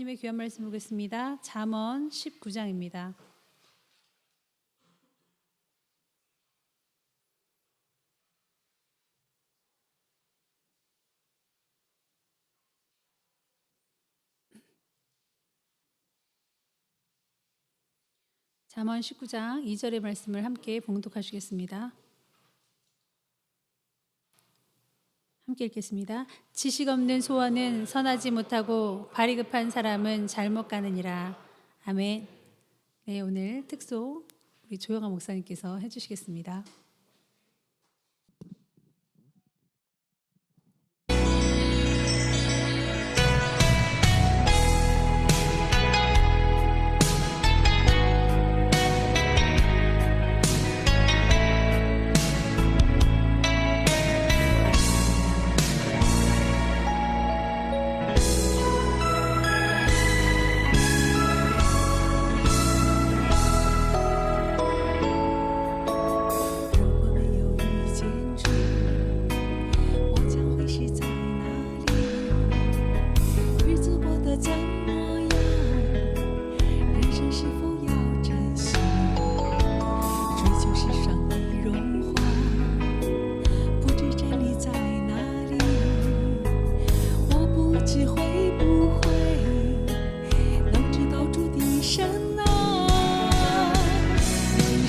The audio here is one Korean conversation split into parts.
하나님의 귀한 말씀 보겠습니다. 잠언 19장입니다. 잠언 19장 2절의 말씀을 함께 봉독하시겠습니다. 함께 읽겠습니다. 지식 없는 소원은 선하지 못하고 발이 급한 사람은 잘못 가느니라. 아멘. 네, 오늘 특소 우리 조영아 목사님께서 해주시겠습니다.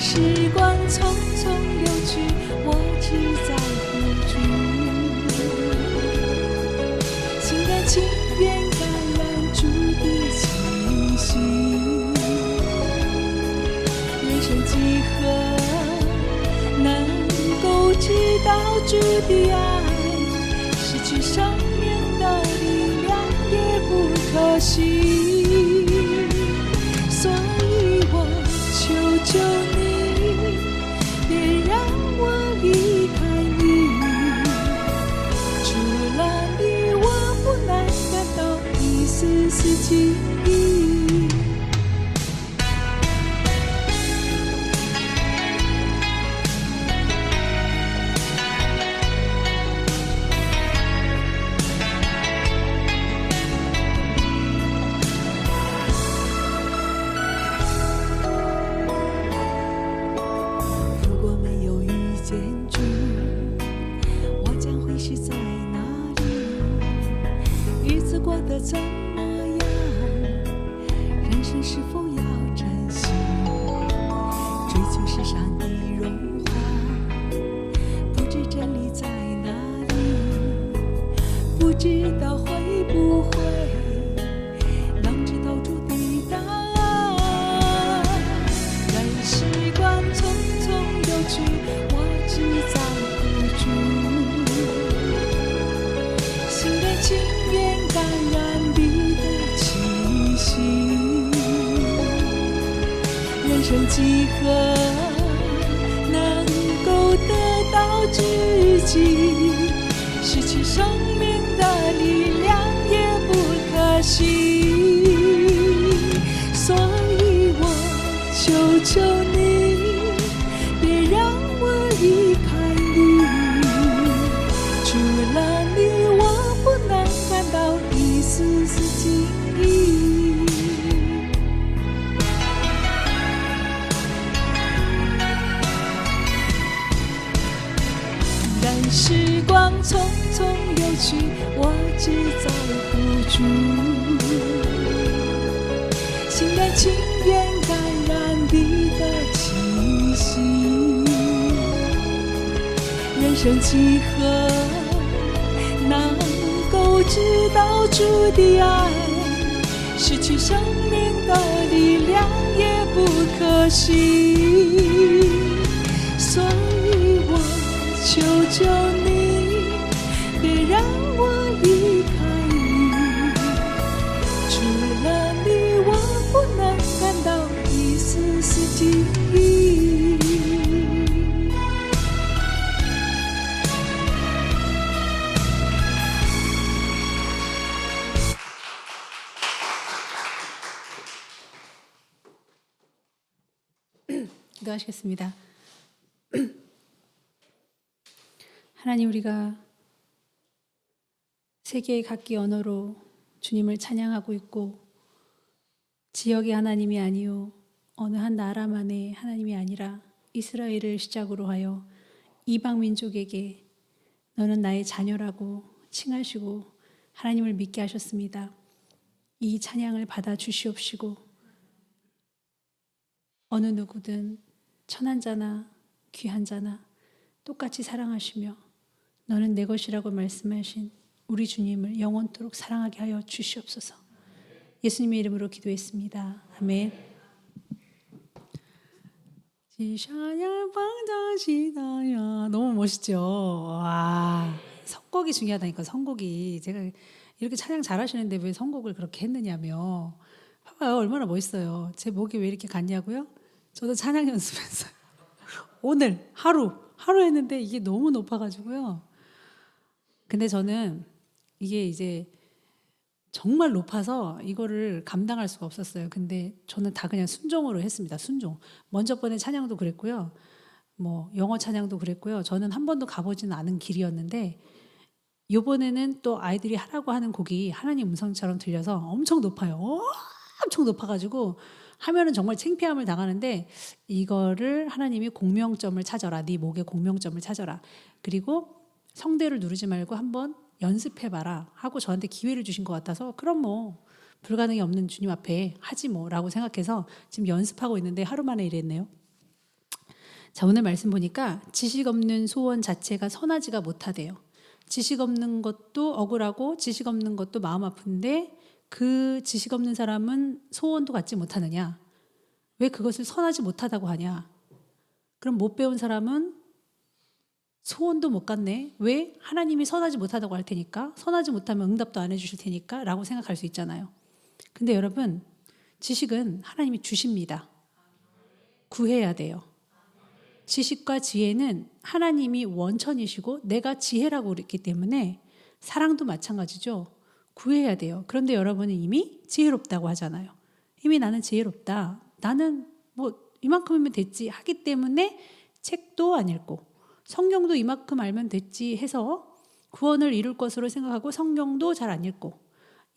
时光匆匆流去，我只在乎主，心甘情愿感染主的气息。人生几何能够知道主的爱，失去生命的力量也不可惜。所以我求求你，别让我离开你，除了你我不能感到一丝丝情意。如果没有遇见主，我将会是在哪里？日子过得怎么样？人生是否要珍惜？追求世上的荣华，不知真理在哪里？不知道会不会能知道主的答案？任时光匆匆流去，我只在乎主，心甘情愿感染你的气息。人生几何能够得到知己？失去生命的力量也不可惜。所以我求求你，别让我离开你，除了你我不能感到一丝丝情意。任时光匆匆流去，我只在乎主，心甘情愿感染你的气息。人生几何能够知道主的爱？失去生命的力量也不可惜。所以我求求你，别让我离开你，除了你我不能感到一丝丝情意。기도하시겠습니다. 하나님, 우리가 세계의 각기 언어로 주님을 찬양하고 있고 지역의 하나님이 아니요 어느 한 나라만의 하나님이 아니라 이스라엘을 시작으로 하여 이방 민족에게 너는 나의 자녀라고 칭하시고 하나님을 믿게 하셨습니다. 이 찬양을 받아 주시옵시고 어느 누구든 천한 자나 귀한 자나 똑같이 사랑하시며 너는 내 것이라고 말씀하신 우리 주님을 영원토록 사랑하게 하여 주시옵소서. 예수님의 이름으로 기도했습니다. 아멘. 지샤냐 방자시다야 너무 멋있죠. 와, 선곡이 중요하다니까. 선곡이 제가 이렇게 찬양 잘하시는데 왜 선곡을 그렇게 했느냐며. 봐봐요, 얼마나 멋있어요. 제 목이 왜 이렇게 갔냐고요? 저도 찬양 연습했어요. 오늘 하루 했는데 이게 너무 높아가지고요. 근데 저는 이게 이제 정말 높아서 이거를 감당할 수가 없었어요. 근데 저는 다 그냥 순종으로 했습니다. 순종. 먼저 번에 찬양도 그랬고요. 뭐 영어 찬양도 그랬고요. 저는 한 번도 가보지는 않은 길이었는데 이번에는 또 아이들이 하라고 하는 곡이 하나님 음성처럼 들려서 엄청 높아요. 엄청 높아가지고 하면은 정말 창피함을 당하는데 이거를 하나님이 공명점을 찾아라. 네 목에 공명점을 찾아라. 그리고 성대를 누르지 말고 한번 연습해봐라 하고 저한테 기회를 주신 것 같아서 그럼 뭐 불가능이 없는 주님 앞에 하지 뭐라고 생각해서 지금 연습하고 있는데 하루 만에 이랬네요. 자, 오늘 말씀 보니까 지식 없는 소원 자체가 선하지가 못하대요. 지식 없는 것도 억울하고 지식 없는 것도 마음 아픈데 그 지식 없는 사람은 소원도 갖지 못하느냐? 왜 그것을 선하지 못하다고 하냐? 그럼 못 배운 사람은 소원도 못 갖네. 왜? 하나님이 선하지 못하다고 할 테니까. 선하지 못하면 응답도 안 해주실 테니까 라고 생각할 수 있잖아요. 근데 여러분, 지식은 하나님이 주십니다. 구해야 돼요. 지식과 지혜는 하나님이 원천이시고 내가 지혜라고 그랬기 때문에 사랑도 마찬가지죠. 구해야 돼요. 그런데 여러분은 이미 지혜롭다고 하잖아요. 이미 나는 지혜롭다. 나는 뭐 이만큼이면 됐지 하기 때문에 책도 안 읽고 성경도 이만큼 알면 됐지 해서 구원을 이룰 것으로 생각하고 성경도 잘 안 읽고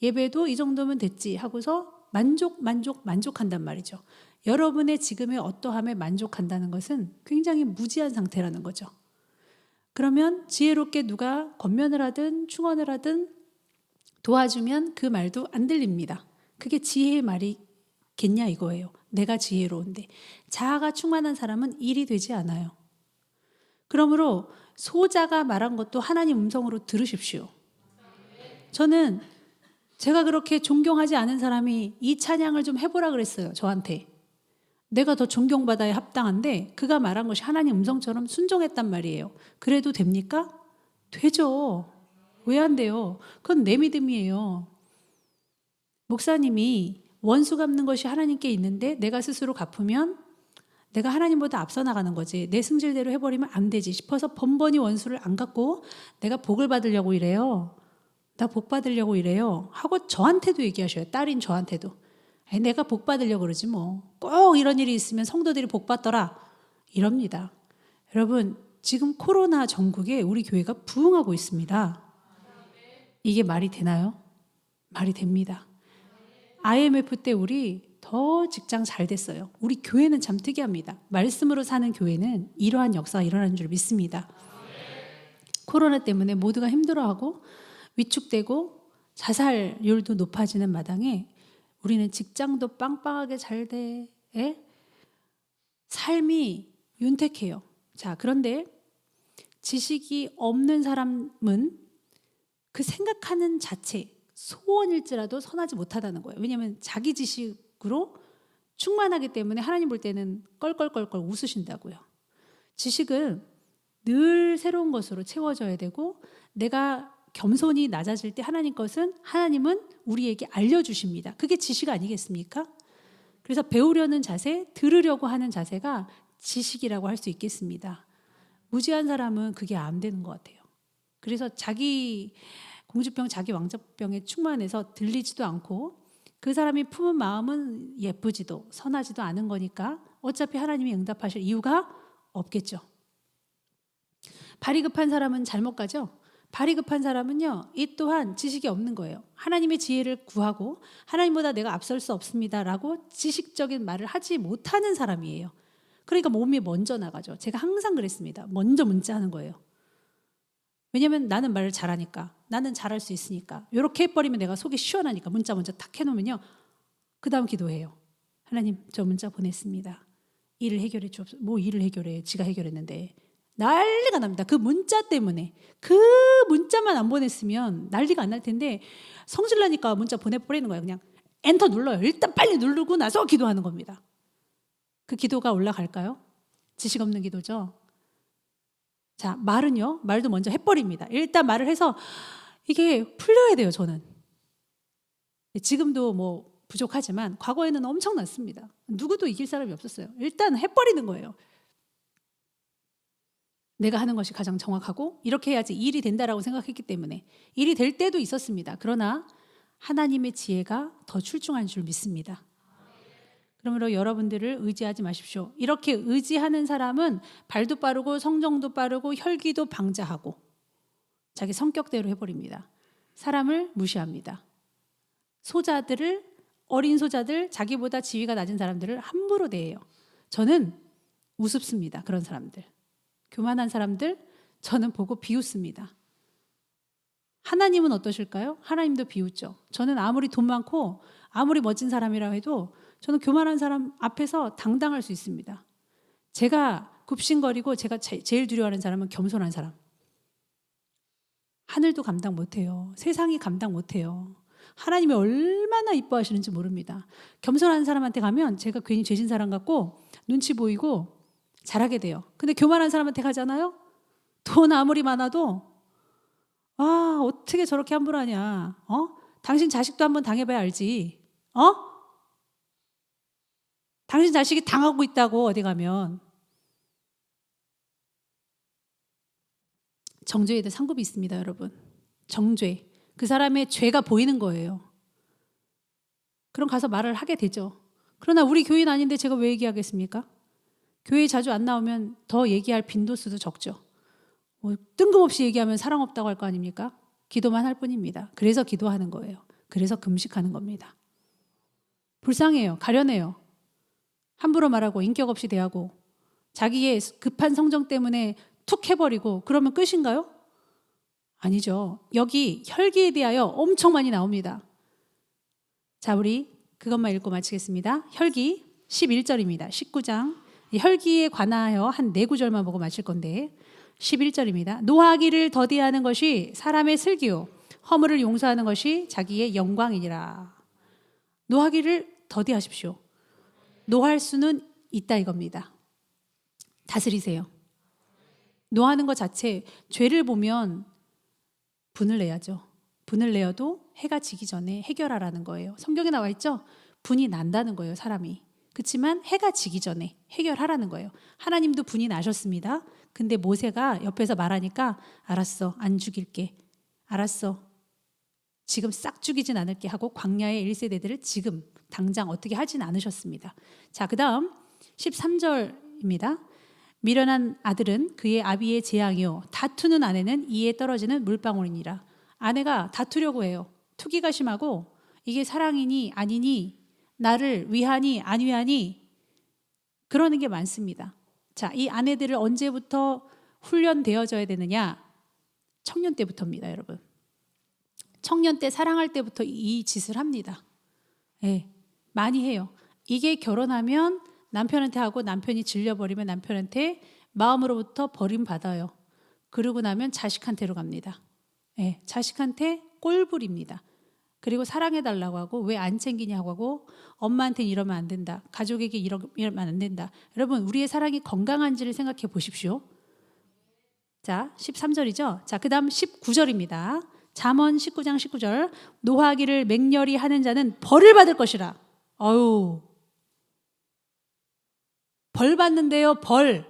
예배도 이 정도면 됐지 하고서 만족한단 말이죠. 여러분의 지금의 어떠함에 만족한다는 것은 굉장히 무지한 상태라는 거죠. 그러면 지혜롭게 누가 권면을 하든 충언을 하든 도와주면 그 말도 안 들립니다. 그게 지혜의 말이겠냐 이거예요. 내가 지혜로운데 자아가 충만한 사람은 일이 되지 않아요. 그러므로 소자가 말한 것도 하나님 음성으로 들으십시오. 저는 제가 그렇게 존경하지 않은 사람이 이 찬양을 좀 해보라 그랬어요. 저한테. 내가 더 존경받아야 합당한데 그가 말한 것이 하나님 음성처럼 순종했단 말이에요. 그래도 됩니까? 되죠. 왜 안 돼요? 그건 내 믿음이에요. 목사님이 원수 갚는 것이 하나님께 있는데 내가 스스로 갚으면 내가 하나님보다 앞서 나가는 거지. 내 승질대로 해버리면 안 되지 싶어서 번번이 원수를 안 갚고 내가 복을 받으려고 이래요. 나 복 받으려고 이래요. 하고 저한테도 얘기하셔요. 딸인 저한테도. 아니, 내가 복 받으려고 그러지 뭐. 꼭 이런 일이 있으면 성도들이 복 받더라. 이럽니다. 여러분, 지금 코로나 전국에 우리 교회가 부흥하고 있습니다. 이게 말이 되나요? 말이 됩니다. IMF 때 우리 더 직장 잘 됐어요. 우리 교회는 참 특이합니다. 말씀으로 사는 교회는 이러한 역사가 일어나는 줄 믿습니다. 코로나 때문에 모두가 힘들어하고 위축되고 자살률도 높아지는 마당에 우리는 직장도 빵빵하게 잘 돼. 삶이 윤택해요. 자, 그런데 지식이 없는 사람은 그 생각하는 자체, 소원일지라도 선하지 못하다는 거예요. 왜냐하면 자기 지식으로 충만하기 때문에 하나님 볼 때는 껄껄껄껄 웃으신다고요. 지식은 늘 새로운 것으로 채워져야 되고 내가 겸손히 낮아질 때 하나님은 우리에게 알려주십니다. 그게 지식 아니겠습니까? 그래서 배우려는 자세, 들으려고 하는 자세가 지식이라고 할 수 있겠습니다. 무지한 사람은 그게 안 되는 것 같아요. 그래서 자기 공주병, 자기 왕자병에 충만해서 들리지도 않고 그 사람이 품은 마음은 예쁘지도 선하지도 않은 거니까 어차피 하나님이 응답하실 이유가 없겠죠. 발이 급한 사람은 잘못 가죠. 발이 급한 사람은요, 이 또한 지식이 없는 거예요. 하나님의 지혜를 구하고 하나님보다 내가 앞설 수 없습니다라고 지식적인 말을 하지 못하는 사람이에요. 그러니까 몸이 먼저 나가죠. 제가 항상 그랬습니다. 먼저 문자하는 거예요. 왜냐면 나는 말을 잘하니까, 나는 잘할 수 있으니까, 이렇게 해버리면 내가 속이 시원하니까 문자 먼저 탁 해놓으면요, 그 다음 기도해요. 하나님, 저 문자 보냈습니다. 일을 해결해 주옵소서. 뭐 일을 해결해? 지가 해결했는데. 난리가 납니다. 그 문자 때문에. 그 문자만 안 보냈으면 난리가 안 날 텐데 성질 나니까 문자 보내버리는 거예요. 그냥 엔터 눌러요. 일단 빨리 누르고 나서 기도하는 겁니다. 그 기도가 올라갈까요? 지식 없는 기도죠. 자, 말은요, 말도 먼저 해버립니다. 일단 말을 해서 이게 풀려야 돼요, 저는. 지금도 뭐 부족하지만 과거에는 엄청났습니다. 누구도 이길 사람이 없었어요. 일단 해버리는 거예요. 내가 하는 것이 가장 정확하고 이렇게 해야지 일이 된다라고 생각했기 때문에 일이 될 때도 있었습니다. 그러나 하나님의 지혜가 더 출중한 줄 믿습니다. 그러므로 여러분들을 의지하지 마십시오. 이렇게 의지하는 사람은 발도 빠르고 성정도 빠르고 혈기도 방자하고 자기 성격대로 해버립니다. 사람을 무시합니다. 소자들을, 어린 소자들, 자기보다 지위가 낮은 사람들을 함부로 대해요. 저는 우습습니다. 그런 사람들. 교만한 사람들 저는 보고 비웃습니다. 하나님은 어떠실까요? 하나님도 비웃죠. 저는 아무리 돈 많고 아무리 멋진 사람이라 해도 저는 교만한 사람 앞에서 당당할 수 있습니다. 제가 굽신거리고 제가 제일 두려워하는 사람은 겸손한 사람. 하늘도 감당 못해요. 세상이 감당 못해요. 하나님이 얼마나 이뻐하시는지 모릅니다. 겸손한 사람한테 가면 제가 괜히 죄진 사람 같고 눈치 보이고 잘하게 돼요. 근데 교만한 사람한테 가잖아요. 돈 아무리 많아도 어떻게 저렇게 함부로 하냐. 당신 자식도 한번 당해봐야 알지. 당신 자식이 당하고 있다고 어디 가면. 정죄에도 상급이 있습니다, 여러분. 정죄. 그 사람의 죄가 보이는 거예요. 그럼 가서 말을 하게 되죠. 그러나 우리 교인 아닌데 제가 왜 얘기하겠습니까? 교회 자주 안 나오면 더 얘기할 빈도수도 적죠. 뜬금없이 얘기하면 사랑 없다고 할 거 아닙니까? 기도만 할 뿐입니다. 그래서 기도하는 거예요. 그래서 금식하는 겁니다. 불쌍해요. 가련해요. 함부로 말하고 인격 없이 대하고 자기의 급한 성정 때문에 툭 해버리고 그러면 끝인가요? 아니죠. 여기 혈기에 대하여 엄청 많이 나옵니다. 자, 우리 그것만 읽고 마치겠습니다. 혈기 11절입니다. 19장. 혈기에 관하여 한 4구절만 보고 마칠 건데 11절입니다. 노하기를 더디하는 것이 사람의 슬기요 허물을 용서하는 것이 자기의 영광이니라. 노하기를 더디하십시오. 노할 수는 있다 이겁니다. 다스리세요. 노하는 것 자체, 죄를 보면 분을 내야죠. 분을 내어도 해가 지기 전에 해결하라는 거예요. 성경에 나와 있죠? 분이 난다는 거예요, 사람이. 그렇지만 해가 지기 전에 해결하라는 거예요. 하나님도 분이 나셨습니다. 근데 모세가 옆에서 말하니까 알았어, 안 죽일게. 알았어, 지금 싹 죽이진 않을게 하고 광야의 1세대들을 지금 당장 어떻게 하진 않으셨습니다. 자, 그 다음 13절입니다. 미련한 아들은 그의 아비의 재앙이요 다투는 아내는 이에 떨어지는 물방울이니라. 아내가 다투려고 해요. 투기가 심하고 이게 사랑이니 아니니 나를 위하니 안 위하니 그러는 게 많습니다. 자, 이 아내들을 언제부터 훈련되어져야 되느냐? 청년 때부터입니다, 여러분. 청년 때 사랑할 때부터 이 짓을 합니다. 네, 많이 해요. 이게 결혼하면 남편한테 하고 남편이 질려버리면 남편한테 마음으로부터 버림받아요. 그러고 나면 자식한테로 갑니다. 네, 자식한테 꼴불입니다. 그리고 사랑해달라고 하고 왜 안 챙기냐고 하고 엄마한테는 이러면 안 된다. 가족에게 이러면 안 된다. 여러분, 우리의 사랑이 건강한지를 생각해 보십시오. 자, 13절이죠. 자, 그 다음 19절입니다. 잠언 19장 19절. 노하기를 맹렬히 하는 자는 벌을 받을 것이라. 벌 받는데요, 벌.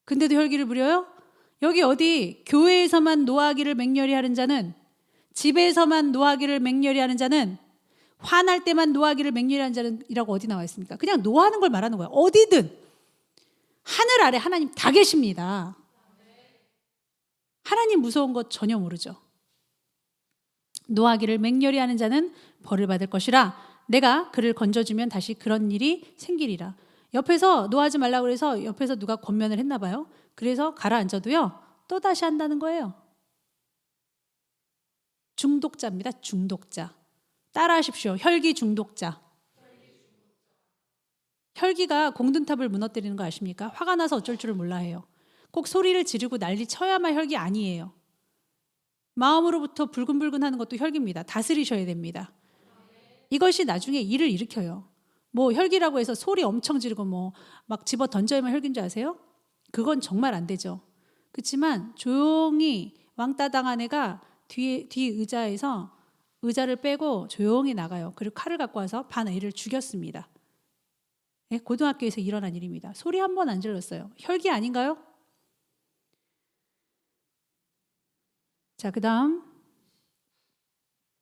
근데도 혈기를 부려요? 여기 어디 교회에서만 노하기를 맹렬히 하는 자는, 집에서만 노하기를 맹렬히 하는 자는, 화날 때만 노하기를 맹렬히 하는 자는이라고 어디 나와 있습니까? 그냥 노하는 걸 말하는 거예요. 어디든 하늘 아래 하나님 다 계십니다. 하나님 무서운 것 전혀 모르죠. 노하기를 맹렬히 하는 자는 벌을 받을 것이라. 내가 그를 건져주면 다시 그런 일이 생기리라. 옆에서 노하지 말라고 그래서 옆에서 누가 권면을 했나 봐요. 그래서 가라앉아도요. 또 다시 한다는 거예요. 중독자입니다. 중독자. 따라하십시오. 혈기 중독자. 혈기가 공든탑을 무너뜨리는 거 아십니까? 화가 나서 어쩔 줄을 몰라 해요. 꼭 소리를 지르고 난리 쳐야만 혈기 아니에요. 마음으로부터 불근불근 하는 것도 혈기입니다. 다스리셔야 됩니다. 이것이 나중에 일을 일으켜요. 뭐 혈기라고 해서 소리 엄청 지르고 뭐 막 집어 던져야만 혈기인 줄 아세요? 그건 정말 안 되죠. 그렇지만 조용히 왕따 당한 애가 뒤 의자에서 의자를 빼고 조용히 나가요. 그리고 칼을 갖고 와서 반 애를 죽였습니다. 네, 고등학교에서 일어난 일입니다. 소리 한 번 안 질렀어요. 혈기 아닌가요? 자, 그 다음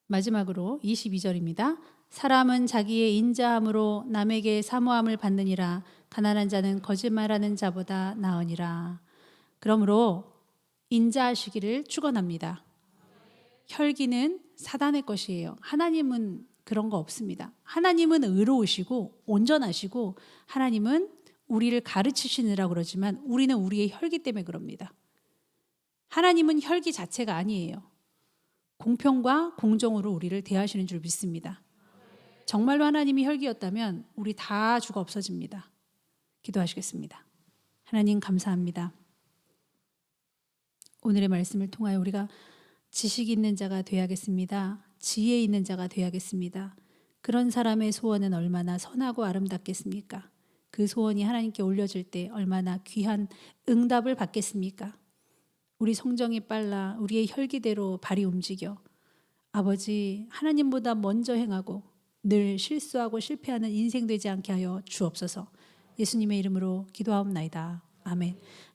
마지막으로 22절입니다. 사람은 자기의 인자함으로 남에게 사모함을 받느니라. 가난한 자는 거짓말하는 자보다 나으니라. 그러므로 인자하시기를 축원합니다. 혈기는 사단의 것이에요. 하나님은 그런 거 없습니다. 하나님은 의로우시고 온전하시고 하나님은 우리를 가르치시느라고 그러지만 우리는 우리의 혈기 때문에 그럽니다. 하나님은 혈기 자체가 아니에요. 공평과 공정으로 우리를 대하시는 줄 믿습니다. 정말로 하나님이 혈기였다면 우리 다 죽어 없어집니다. 기도하시겠습니다. 하나님 감사합니다. 오늘의 말씀을 통하여 우리가 지식 있는 자가 되어야겠습니다. 지혜 있는 자가 되어야겠습니다. 그런 사람의 소원은 얼마나 선하고 아름답겠습니까? 그 소원이 하나님께 올려질 때 얼마나 귀한 응답을 받겠습니까? 우리 성정이 빨라 우리의 혈기대로 발이 움직여 아버지 하나님보다 먼저 행하고 늘 실수하고 실패하는 인생 되지 않게 하여 주옵소서. 예수님의 이름으로 기도하옵나이다. 아멘.